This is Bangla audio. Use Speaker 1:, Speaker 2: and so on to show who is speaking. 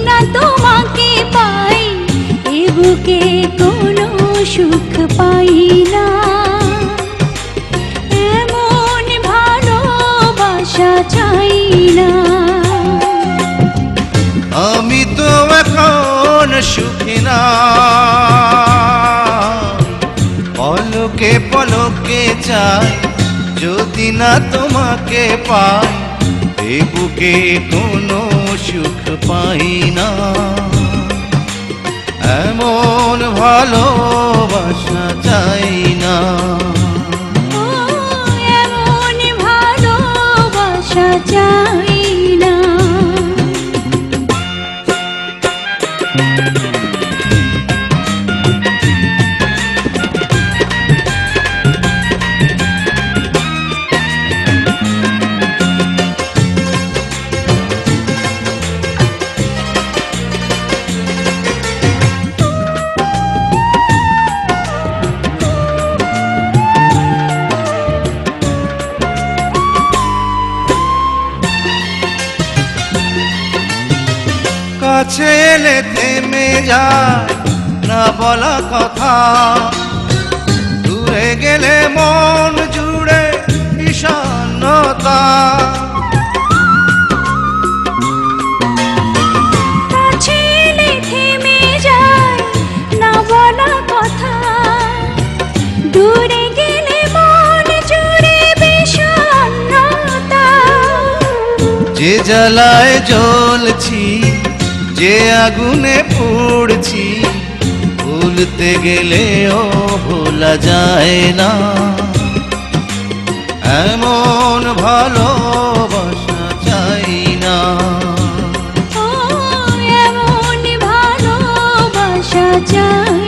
Speaker 1: না তোমাকে পাই এ বুকে কোনো সুখ পাই না। এমন ভালোবাসা চাই না।
Speaker 2: আমি তো এখন সুখী না, পলকে পলকে চাই যদি না তোমাকে পাই এ বুকে কোনো সুখ পাই না। এমন ভালোবাসা চাই না।
Speaker 1: এমন ভালোবাসা চাই না।
Speaker 2: কাছে এলে থেমে যায় না বলা কথা, দূরে গেলে মন জুড়ে বিষণ্ণতা।
Speaker 1: কাছে এলে থেমে যায় না বলা কথা, দূরে গেলে মন জুড়ে বিষণ্ণতা।
Speaker 2: যে জ্বালায় জ্বলছি, যে আগুনে পড়ছি, ভুলতে গেলেও ভোলা যায় না। এমন ভালোবাসা চাই না।
Speaker 1: এমন ভালোবাসা চাই